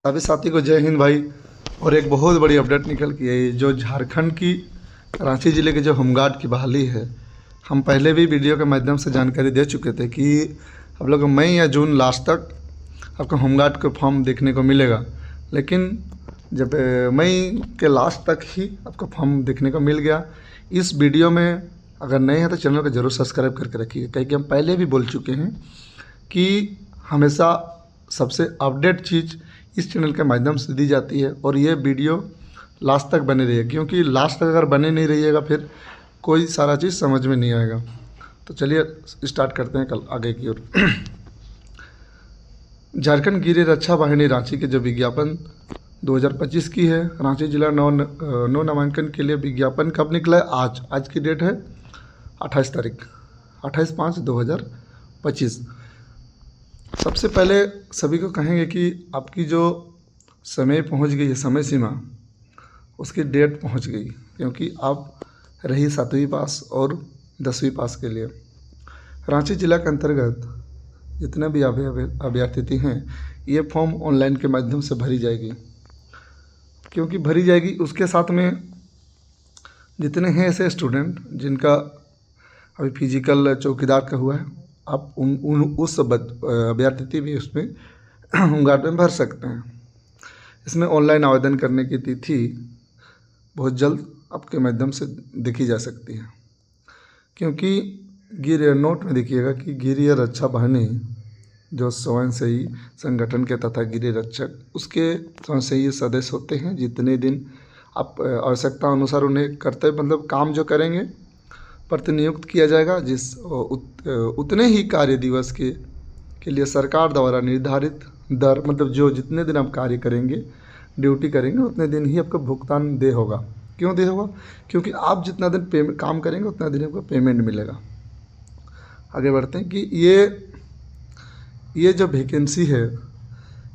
सभी साथी को जय हिंद भाई। और एक बहुत बड़ी अपडेट निकल के आई जो झारखंड की रांची ज़िले के जो होमगार्ड की बहाली है। हम पहले भी वीडियो के माध्यम से जानकारी दे चुके थे कि आप लोग को मई या जून लास्ट तक आपको होमगार्ड का फॉर्म देखने को मिलेगा। लेकिन जब मई के लास्ट तक ही आपको फॉर्म देखने को मिल गया। इस वीडियो में अगर नए हैं तो चैनल को ज़रूर सब्सक्राइब करके रखिए, क्योंकि हम पहले भी बोल चुके हैं कि हमेशा सबसे अपडेट चीज़ इस चैनल के माध्यम से दी जाती है। और ये वीडियो लास्ट तक बने रहिए, क्योंकि लास्ट तक अगर बने नहीं रहिएगा फिर कोई सारा चीज़ समझ में नहीं आएगा। तो चलिए स्टार्ट करते हैं कल आगे की ओर। झारखंड गिर रक्षा वाहिनी रांची के जो विज्ञापन 2025 की है, रांची जिला नौ नामांकन के लिए विज्ञापन कब निकला है? आज की डेट है 28 तारीख 28/5/2025। सबसे पहले सभी को कहेंगे कि आपकी जो समय पहुंच गई है, समय सीमा उसकी डेट पहुंच गई, क्योंकि आप रही 7वीं पास और 10वीं पास के लिए। रांची जिला के अंतर्गत जितने भी अभ्यर्थी हैं ये फॉर्म ऑनलाइन के माध्यम से भरी जाएगी। क्योंकि भरी जाएगी, उसके साथ में जितने हैं ऐसे स्टूडेंट जिनका अभी फिजिकल चौकीदार का हुआ है, आप उस अभ्यर्थी भी उसमें होमगार्ड में भर सकते हैं। इसमें ऑनलाइन आवेदन करने की तिथि बहुत जल्द आपके माध्यम से देखी जा सकती है। क्योंकि गिर नोट में देखिएगा कि गिर रक्षा वाहिनी जो स्वयंसेवी संगठन के तथा गिर रक्षक उसके स्वयंसेवी सदस्य होते हैं। जितने दिन आप आवश्यकता अनुसार उन्हें कर्तव्य मतलब काम जो करेंगे प्रतिनियुक्त किया जाएगा, उतने ही कार्य दिवस के लिए सरकार द्वारा निर्धारित दर मतलब जो जितने दिन आप कार्य करेंगे, ड्यूटी करेंगे, उतने दिन ही आपको भुगतान दे होगा। क्यों दे होगा? क्योंकि आप जितना दिन काम करेंगे उतना दिन आपको पेमेंट मिलेगा। आगे बढ़ते हैं कि ये जो वैकेंसी है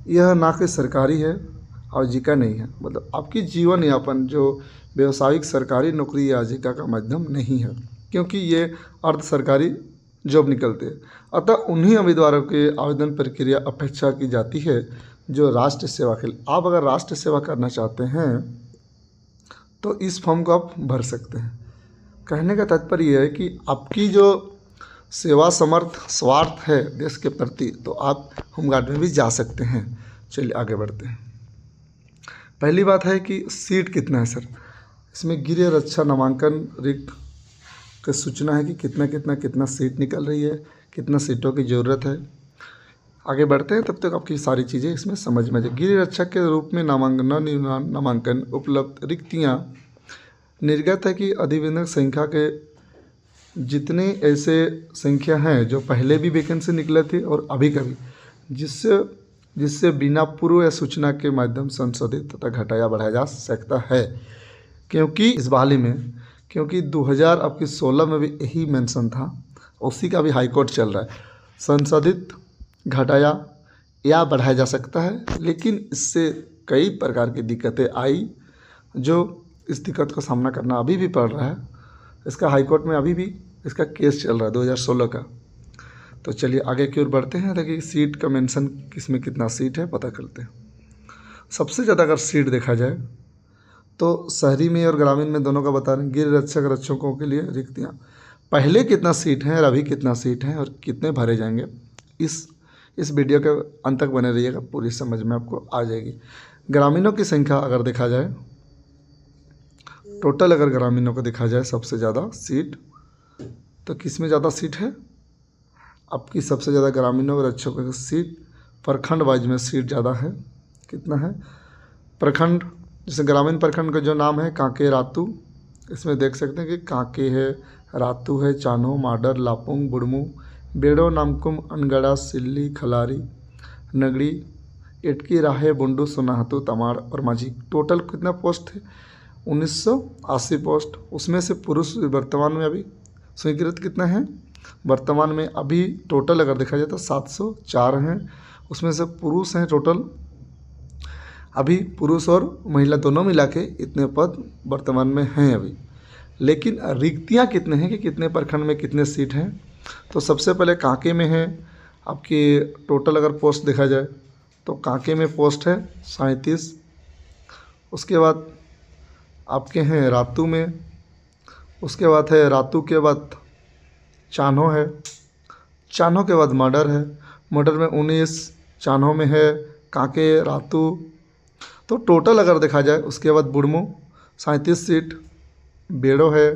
यह ना कि सरकारी है और आजीविका नहीं है, मतलब आपकी जीवन यापन जो व्यवसायिक सरकारी नौकरी या आजीविका का माध्यम नहीं है, क्योंकि ये अर्ध सरकारी जॉब निकलते हैं। अतः उन्हीं उम्मीदवारों के आवेदन प्रक्रिया अपेक्षा की जाती है जो राष्ट्र सेवा के लिए। आप अगर राष्ट्र सेवा करना चाहते हैं तो इस फॉर्म को आप भर सकते हैं। कहने का तात्पर्य यह है कि आपकी जो सेवा समर्थ स्वार्थ है देश के प्रति, तो आप होमगार्ड में भी जा सकते हैं। चलिए आगे बढ़ते हैं। पहली बात है कि सीट कितना है सर। इसमें गिर रक्षा नामांकन रिक्त की सूचना है कि कितना सीट निकल रही है, कितना सीटों की ज़रूरत है। आगे बढ़ते हैं, तब तक आपकी सारी चीज़ें इसमें समझ में आ जाए। गिर रक्षक के रूप में नामांकन उपलब्ध रिक्तियाँ निर्गत है कि अधिवेशक संख्या के जितने ऐसे संख्या हैं जो पहले भी वैकेंसी निकले थे और अभी का भी, जिससे बिना पूर्व या सूचना के माध्यम संशोधित तथा घटाया बढ़ाया जा सकता है। क्योंकि इस बहाली में 2016 में भी यही मेंशन था, उसी का भी हाई कोर्ट चल रहा है। संशोधित घटाया या बढ़ाया जा सकता है, लेकिन इससे कई प्रकार की दिक्कतें आई, जो इस दिक्कत का सामना करना अभी भी पड़ रहा है। इसका हाई कोर्ट में अभी भी इसका केस चल रहा है 2016 का। तो चलिए आगे की ओर बढ़ते हैं, ताकि सीट का मेंशन किसमें कितना सीट है पता करते हैं। सबसे ज़्यादा अगर सीट देखा जाए तो शहरी में और ग्रामीण में दोनों का बता रहे हैं। गिर रक्षकों के लिए रिक्तियाँ पहले कितना सीट हैं और अभी कितना सीट हैं और कितने भरे जाएंगे, इस वीडियो के अंत तक बने रहिएगा, पूरी समझ में आपको आ जाएगी। ग्रामीणों की संख्या अगर देखा जाए, टोटल अगर ग्रामीणों को देखा जाए सबसे ज़्यादा सीट, तो किस में ज़्यादा सीट है? आपकी सबसे ज़्यादा ग्रामीणों और रक्षकों की सीट प्रखंड वाइज में सीट ज़्यादा है। कितना है? प्रखंड, जैसे ग्रामीण प्रखंड का जो नाम है कांके रातू, इसमें देख सकते हैं कि कांके है, रातू है, चानो, माडर, लापुंग, बुड़मू, बेड़ो, नामकुम, अनगढ़ा, सिल्ली, खलारी, नगड़ी, एटकी, राहे, बुंडू, सोनाहतू, तमाड़ और माझी। टोटल कितना पोस्ट है? 1980 पोस्ट। उसमें से पुरुष वर्तमान में अभी स्वीकृत कितना है? वर्तमान में अभी टोटल अगर देखा जाए तो 704 हैं। उसमें से पुरुष हैं टोटल, अभी पुरुष और महिला दोनों मिला के इतने पद वर्तमान में हैं अभी। लेकिन रिक्तियाँ कितने हैं कि कितने प्रखंड में कितने सीट हैं? तो सबसे पहले कांके में है आपकी टोटल अगर पोस्ट देखा जाए तो कांके में पोस्ट है 37। उसके बाद आपके हैं रातू में, उसके बाद है रातू के बाद चान्हो है, चान्हो के बाद मर्डर है, मर्डर में 19, चान्हो में है कांके, रातू। तो टोटल अगर देखा जाए उसके बाद बुढ़मू 37 सीट, बेड़ो है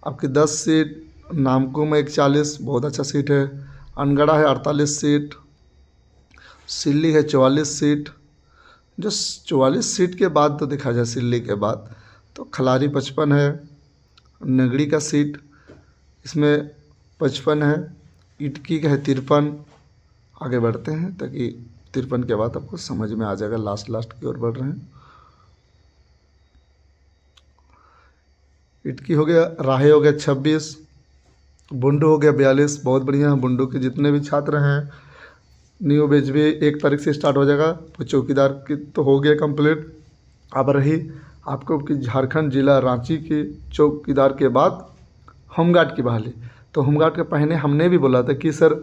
आपकी 10 सीट, नामकुम एक 40 बहुत अच्छा सीट है, अनगढ़ा है 48 सीट, सिल्ली है 44 सीट। जो 44 सीट के बाद तो देखा जाए सिल्ली के बाद तो खलारी 55 है, नगड़ी का सीट इसमें 55 है, इटकी का है 53। आगे बढ़ते हैं ताकि 53 के बाद आपको समझ में आ जाएगा, लास्ट की ओर बढ़ रहे हैं। इटकी हो गया, राहे हो गया 26, बुंडू हो गया 42। बहुत बढ़िया, बुंडू के जितने भी छात्र हैं न्यू बैच भी 1 तारीख से स्टार्ट हो जाएगा। तो चौकीदार की तो हो गया कंप्लीट। अब रही आपको कि झारखंड जिला रांची की चौकीदार के बाद होमगार्ड की बहाली। तो होमगार्ड के पहले हमने भी बोला था कि सर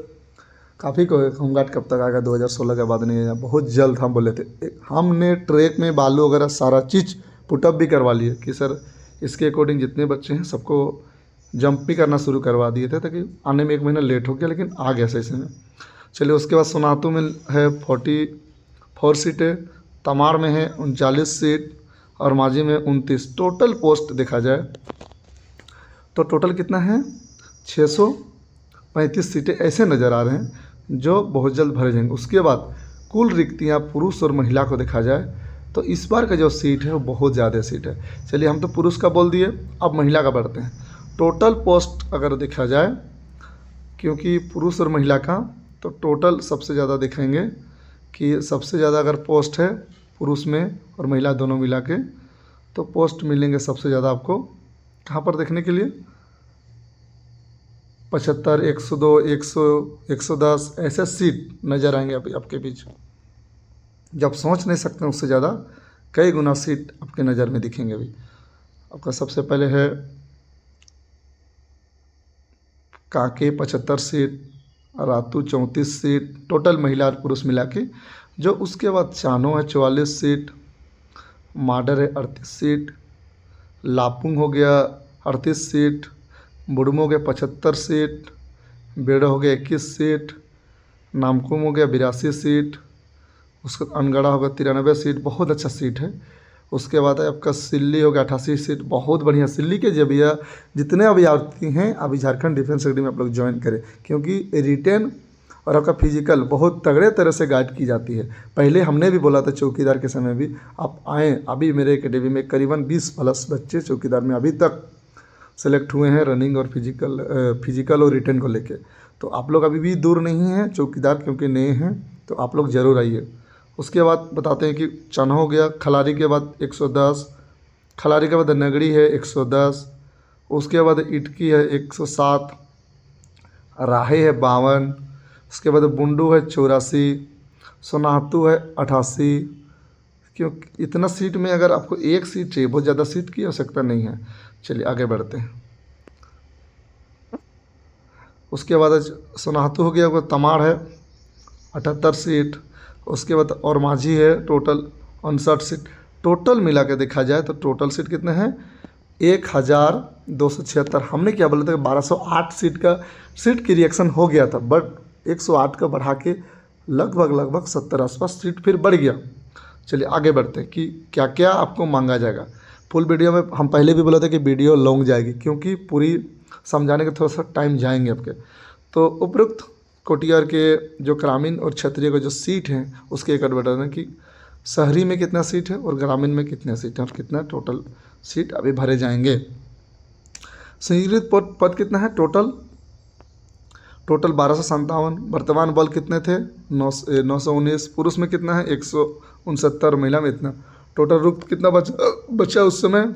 काफ़ी को होमगार्ड कब तक आएगा, 2016 के बाद नहीं आएगा, बहुत जल्द हम बोले थे। हमने ट्रैक में बालू वगैरह सारा चीज़ पुटअप भी करवा लिए कि सर इसके अकॉर्डिंग जितने बच्चे हैं सबको जंप भी करना शुरू करवा दिए थे, ताकि आने में 1 महीना लेट हो गया लेकिन आ गया सही से। चलिए उसके बाद सोनातू में है 44 सीटें, तमाड़ में है 39 सीट और मांझी में 29। टोटल पोस्ट देखा जाए तो टोटल कितना है 635 सीटें ऐसे नज़र आ रहे हैं जो बहुत जल्द भरे जाएंगे। उसके बाद कुल रिक्तियां पुरुष और महिला को देखा जाए तो इस बार का जो सीट है वो बहुत ज़्यादा सीट है। चलिए हम तो पुरुष का बोल दिए, अब महिला का बढ़ते हैं। टोटल पोस्ट अगर देखा जाए, क्योंकि पुरुष और महिला का तो टोटल सबसे ज़्यादा देखेंगे कि सबसे ज़्यादा अगर पोस्ट है पुरुष में और महिला दोनों मिला के, तो पोस्ट मिलेंगे सबसे ज़्यादा आपको कहाँ पर देखने के लिए 75, 102, 100, 110 ऐसे सीट नज़र आएंगे अभी आपके बीच। जब सोच नहीं सकते उससे ज़्यादा कई गुना सीट आपके नज़र में दिखेंगे। अभी आपका सबसे पहले है Kanke 75 seat, Ratu 34 seat, total महिला और पुरुष मिला के। जो उसके बाद चानो है 44 सीट, माडर है 38 सीट, लापुंग हो गया 38 सीट, बुढ़मो हो गया 75 सीट, बेड़ो हो गया 21 सीट, नामकुम हो गया 82 सीट, उसका अनगढ़ा होगा 93 सीट, बहुत अच्छा सीट है। उसके बाद आपका सिल्ली हो गया 88 सीट, बहुत बढ़िया। सिल्ली के जब यह जितने अभ्यर्थी हैं अभी झारखंड डिफेंस अकेडमी में आप लोग ज्वाइन करें, क्योंकि रिटेन और आपका फिजिकल बहुत तगड़े तरह से गाइड की जाती है। पहले हमने भी बोला था चौकीदार के समय भी, आप आएँ। अभी मेरे एकेडमी में करीबन 20+ बच्चे चौकीदार में अभी तक सेलेक्ट हुए हैं, रनिंग और फिजिकल और रिटेन को लेके। तो आप लोग अभी भी दूर नहीं हैं चौकीदार, क्योंकि नए हैं, तो आप लोग ज़रूर आइए। उसके बाद बताते हैं कि चन्हो हो गया, खलारी के बाद 110, खलारी के बाद नगड़ी है 110, उसके बाद इटकी है 107, राहे है 52, उसके बाद बुंडू है 84, सोनातू है 88। क्योंकि इतना सीट में अगर आपको एक सीट चाहिए, बहुत ज़्यादा सीट की आवश्यकता नहीं है। चलिए आगे बढ़ते हैं। उसके बाद सोनातू हो गया, तमाड़ है 78 सीट, उसके बाद और माझी है टोटल 59 सीट। टोटल मिला के देखा जाए तो टोटल सीट कितने हैं 1276। हमने क्या बोला था 1208 सीट का सीट की रिएक्शन हो गया था, बट 108 का बढ़ा के लगभग 70 आसपास सीट फिर बढ़ गया। चलिए आगे बढ़ते हैं कि क्या क्या आपको मांगा जाएगा। फुल वीडियो में हम पहले भी बोला था कि वीडियो लॉन्ग जाएगी, क्योंकि पूरी समझाने के थोड़ा सा टाइम जाएंगे आपके। तो उपरोक्त कोटियार के जो ग्रामीण और क्षेत्रीय का जो सीट है उसके एक बता दें कि शहरी में कितना सीट है और ग्रामीण में कितना सीट है और कितना टोटल सीट अभी भरे जाएंगे। संयोजित पद कितना है टोटल 1257। वर्तमान बल कितने थे 919। पुरुष में कितना है 169, महिला में इतना। टोटल रूप कितना बचा उस समय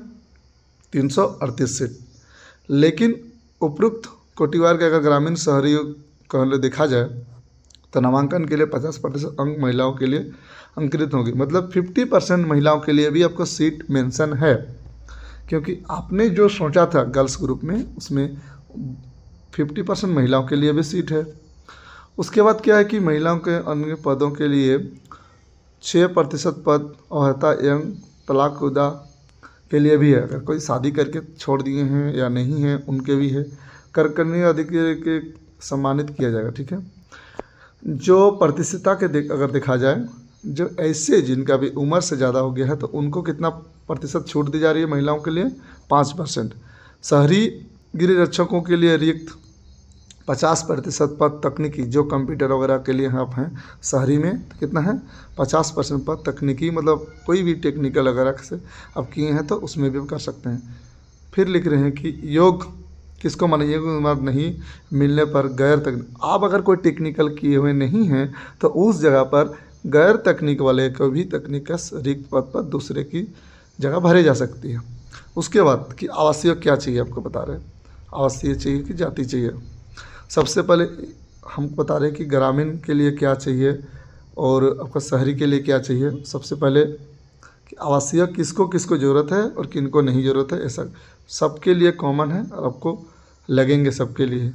338 सीट। लेकिन उपरोक्त कोटिवार के अगर ग्रामीण शहरी कहले देखा जाए तो नामांकन के लिए 50% अंक महिलाओं के लिए अंकित होगी, मतलब 50% महिलाओं के लिए भी आपको सीट मेंशन है, क्योंकि आपने जो सोचा था गर्ल्स ग्रुप में उसमें 50% महिलाओं के लिए भी सीट है। उसके बाद क्या है कि महिलाओं के अन्य पदों के लिए 6% पद अर्हता एवं तलाकशुदा के लिए भी है। अगर कोई शादी करके छोड़ दिए हैं या नहीं हैं उनके भी है। करकर्णी अधिकारी के सम्मानित किया जाएगा। ठीक है। जो प्रतिशतता के अगर देखा जाए, जो ऐसे जिनका भी उम्र से ज़्यादा हो गया है तो उनको कितना प्रतिशत छूट दी जा रही है महिलाओं के लिए? 5%। शहरी गृह रक्षकों के लिए रिक्त 50% पद तकनीकी, जो कंप्यूटर वगैरह के लिए आप हैं शहरी में, तो कितना है? 50% पद तकनीकी, मतलब कोई भी टेक्निकल वगैरह से आप किए हैं तो उसमें भी आप कर सकते हैं। फिर लिख रहे हैं कि योग किसको माना? योग उम्र नहीं मिलने पर गैर तकनीक, आप अगर कोई टेक्निकल किए हुए नहीं हैं तो उस जगह पर गैर तकनीक वाले को भी तकनीक का रिक्त पद पर दूसरे की जगह भरे जा सकती है। उसके बाद कि आवासीय क्या चाहिए, आपको बता रहे हैं आवासीय चाहिए कि जाति चाहिए। सबसे पहले हम बता रहे हैं कि ग्रामीण के लिए क्या चाहिए और आपका शहरी के लिए क्या चाहिए। सबसे पहले कि आवासीय किसको किसको ज़रूरत है और किनको नहीं ज़रूरत है, ऐसा सबके लिए कॉमन है और आपको लगेंगे सबके लिए।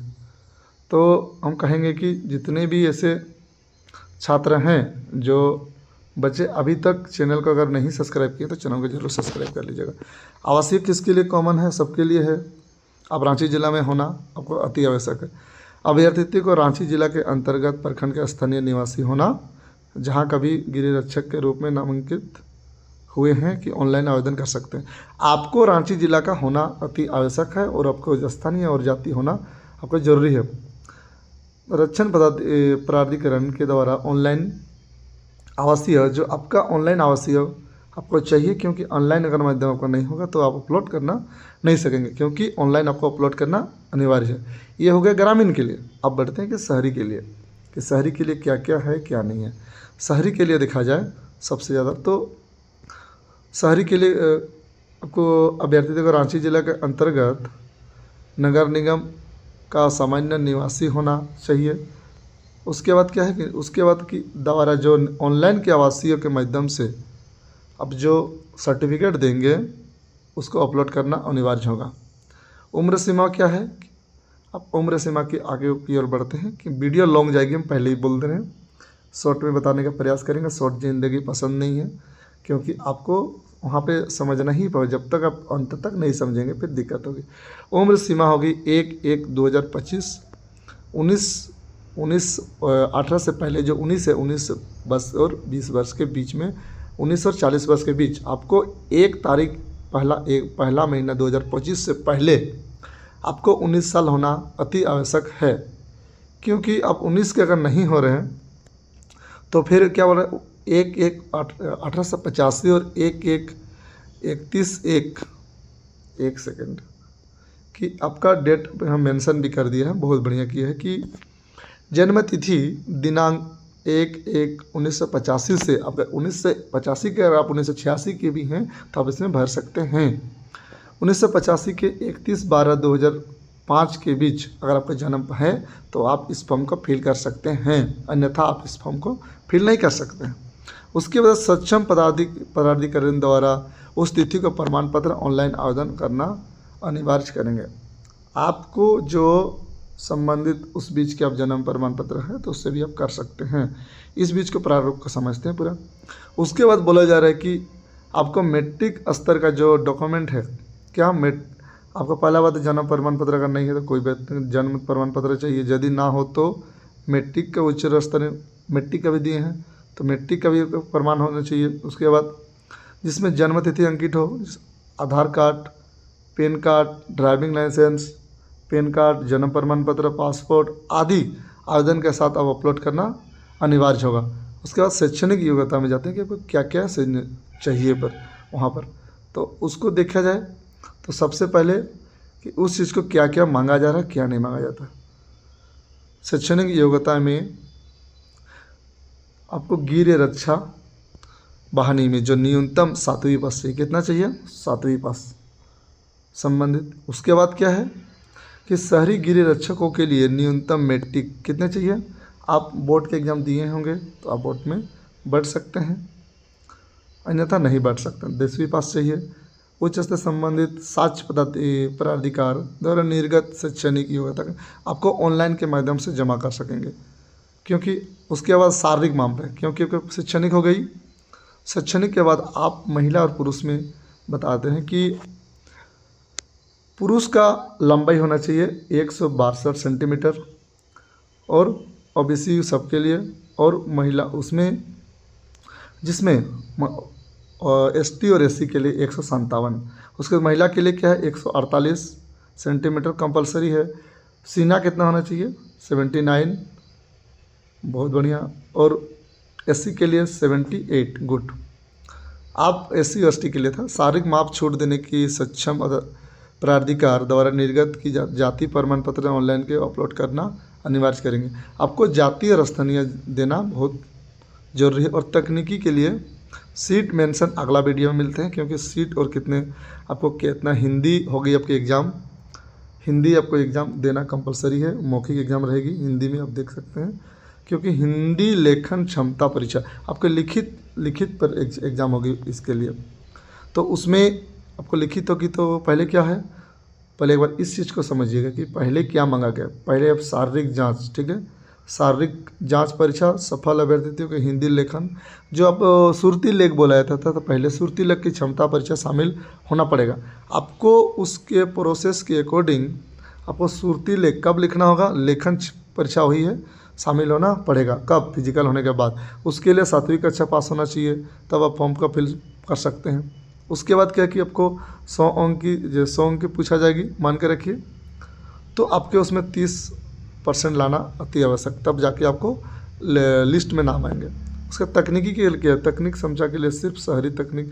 तो हम कहेंगे कि जितने भी ऐसे छात्र हैं, जो बच्चे अभी तक चैनल को अगर नहीं सब्सक्राइब किए तो चैनल को जरूर सब्सक्राइब कर लीजिएगा। आवासीय किसके लिए कॉमन है? सबके लिए है। अब रांची जिला में होना आपको अति आवश्यक है। अभ्यर्थी को रांची जिला के अंतर्गत प्रखंड के स्थानीय निवासी होना, जहां कभी गृह रक्षक के रूप में नामांकित हुए हैं कि ऑनलाइन आवेदन कर सकते हैं। आपको रांची जिला का होना अति आवश्यक है और आपको स्थानीय और जाति होना आपको जरूरी है। रक्षण प्राधिकरण के द्वारा ऑनलाइन आवासीय, जो आपका ऑनलाइन आवासीय आपको चाहिए, क्योंकि ऑनलाइन अगर माध्यम आपका नहीं होगा तो आप अपलोड करना नहीं सकेंगे, क्योंकि ऑनलाइन आपको अपलोड करना अनिवार्य है। ये हो गया ग्रामीण के लिए। अब बढ़ते हैं कि शहरी के लिए, कि शहरी के लिए क्या क्या है क्या नहीं है। शहरी के लिए देखा जाए सबसे ज़्यादा तो शहरी के लिए आपको अभ्यर्थी को रांची जिला के अंतर्गत नगर निगम का सामान्य निवासी होना चाहिए। उसके बाद क्या है कि उसके बाद की द्वारा जो ऑनलाइन के आवासीय के माध्यम से अब जो सर्टिफिकेट देंगे उसको अपलोड करना अनिवार्य होगा। उम्र सीमा क्या है? अब उम्र सीमा के आगे की ओर बढ़ते हैं कि वीडियो लॉन्ग जाएगी, हम पहले ही बोल दे रहे हैं, शॉर्ट में बताने का प्रयास करेंगे। शॉर्ट ज़िंदगी पसंद नहीं है, क्योंकि आपको वहाँ पे समझना ही पड़ेगा। जब तक आप अंत तक नहीं समझेंगे फिर दिक्कत होगी। उम्र सीमा होगी 1/1/2025। 18 से पहले जो 19 है, 19 वर्ष और 20 वर्ष के बीच में, 19 और 40 वर्ष के बीच आपको 1 तारीख पहला महीना 2025 से पहले आपको 19 साल होना अति आवश्यक है। क्योंकि आप 19 के अगर नहीं हो रहे हैं तो फिर क्या बोल रहे हैं, 1/1/1885 और 1/1/31 एक सेकेंड कि आपका डेट हम मेंशन भी कर दिया है, बहुत बढ़िया किया है कि जन्म तिथि दिनांक 1/1/1985 से, अब 1985 के अगर आप 1986 के भी हैं तो आप इसमें भर सकते हैं। 1985 के 31/12/2005 के बीच अगर आपका जन्म है तो आप इस फॉर्म को फिल कर सकते हैं, अन्यथा आप इस फॉर्म को फिल नहीं कर सकते हैं। उसके बाद सक्षम पदाधिकारी द्वारा उस तिथि को प्रमाण पत्र ऑनलाइन आवेदन करना अनिवार्य करेंगे। आपको जो संबंधित उस बीच के आप जन्म प्रमाण पत्र है तो उससे भी आप कर सकते हैं। इस बीच को प्रारूप को समझते हैं पूरा। उसके बाद बोला जा रहा है कि आपको मैट्रिक स्तर का जो डॉक्यूमेंट है, क्या आपको पहला बात जन्म प्रमाण पत्र अगर नहीं है तो कोई जन्म प्रमाण पत्र चाहिए। यदि ना हो तो मैट्रिक का उच्च स्तर, मैट्रिक का भी दिए हैं तो मैट्रिक का भी प्रमाण होना चाहिए। उसके बाद जिसमें जन्म तिथि अंकित हो, Aadhaar card, PAN card, driving licence, PAN card, जन्म प्रमाण पत्र, पासपोर्ट आदि आवेदन के साथ अब अपलोड करना अनिवार्य होगा। उसके बाद शैक्षणिक योग्यता में जाते हैं कि आपको क्या क्या चाहिए पर वहाँ पर, तो उसको देखा जाए तो सबसे पहले कि उस चीज़ को क्या क्या मांगा जा रहा है, क्या नहीं मांगा जाता। शैक्षणिक योग्यता में आपको गृह रक्षा वाहिनी में जो न्यूनतम 7वीं पास चाहिए, कितना चाहिए? 7वीं पास संबंधित। उसके बाद क्या है कि शहरी गृह रक्षकों के लिए न्यूनतम मैट्रिक कितने चाहिए? आप बोर्ड के एग्ज़ाम दिए होंगे तो आप बोर्ड में बढ़ सकते हैं, अन्यथा नहीं बढ़ सकते। 10वीं पास चाहिए। उच्च स्तर संबंधित साक्ष्य प्राधिकार द्वारा निर्गत शैक्षणिक योग्यता आपको ऑनलाइन के माध्यम से जमा कर सकेंगे। क्योंकि उसके बाद शारीरिक मामला है, क्योंकि शैक्षणिक हो गई। शैक्षणिक के बाद आप महिला और पुरुष में बताते हैं कि पुरुष का लंबाई होना चाहिए 162 सेंटीमीटर और ओबीसी सबके लिए, और महिला उसमें जिसमें एसटी और एससी के लिए 157। उसके बाद महिला के लिए क्या है 148 सेंटीमीटर कंपलसरी है। सीना कितना होना चाहिए 79, बहुत बढ़िया। और एससी के लिए 78, गुड। आप एससी और एसटी के लिए था। शारीरिक माप छूट देने की सक्षम प्राधिकार द्वारा निर्गत की जाति प्रमाण पत्र ऑनलाइन के अपलोड करना अनिवार्य करेंगे। आपको जाति और स्थानीय देना बहुत जरूरी है। और तकनीकी के लिए सीट मेंशन अगला वीडियो में मिलते हैं, क्योंकि सीट और आपको कितना हिंदी हो गई आपकी एग्ज़ाम, हिंदी आपको एग्ज़ाम देना कंपलसरी है, मौखिक एग्ज़ाम रहेगी हिंदी में, आप देख सकते हैं। क्योंकि हिंदी लेखन क्षमता परीक्षा आपको लिखित पर एग्ज़ाम होगी इसके लिए, तो उसमें आपको लिखित होगी। तो पहले क्या है, पहले एक बार इस चीज़ को समझिएगा कि पहले क्या मांगा गया। पहले अब शारीरिक जांच, ठीक है, शारीरिक जांच परीक्षा सफल अभ्यर्थियों के हिंदी लेखन, जो आप सुरती लेख बोला जाता था, तो पहले सुरती लेख की क्षमता परीक्षा शामिल होना पड़ेगा आपको। उसके प्रोसेस के अकॉर्डिंग आपको सुरती लेख कब लिखना होगा, लेखन परीक्षा हुई है, शामिल होना पड़ेगा। कब, फिजिकल होने के बाद। उसके लिए 7वीं कक्षा पास होना चाहिए, तब आप फॉर्म का फिल कर सकते हैं। उसके बाद क्या कि आपको 100 अंक की पूछा जाएगी, मान के रखिए, तो आपके उसमें 30% लाना अति आवश्यक, तब जाके आपको लिस्ट में नाम आएंगे। उसका तकनीकी के लिए क्या, तकनीक समझा के लिए सिर्फ शहरी तकनीक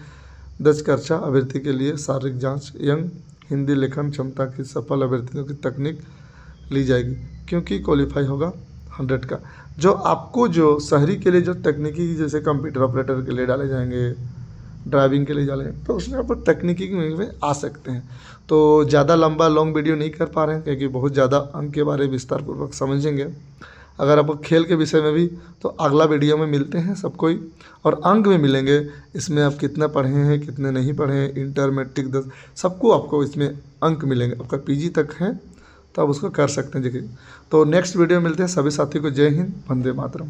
10 कक्षा अभ्यर्थी के लिए शारीरिक जांच यंग हिंदी लेखन क्षमता की सफल अभ्यर्थियों की तकनीक ली जाएगी, क्योंकि क्वालिफाई होगा 100 का। जो आपको जो शहरी के लिए जो तकनीकी, जैसे कंप्यूटर ऑपरेटर के लिए डाले जाएंगे, ड्राइविंग के लिए डाले, तो उसमें आप तकनीकी में आ सकते हैं। तो ज़्यादा लॉन्ग वीडियो नहीं कर पा रहे हैं, क्योंकि बहुत ज़्यादा अंक के बारे में विस्तार पूर्वक समझेंगे। अगर आप खेल के विषय में भी, तो अगला वीडियो में मिलते हैं सब कोई, और अंक में मिलेंगे। इसमें आप कितना पढ़े हैं, कितने नहीं पढ़े हैं, इंटर मैट्रिक 10 सबको आपको इसमें अंक मिलेंगे। आपका पीजी तक है तो आप उसको कर सकते हैं। देखिए, तो नेक्स्ट वीडियो में मिलते हैं। सभी साथियों को जय हिंद, वंदे मातरम।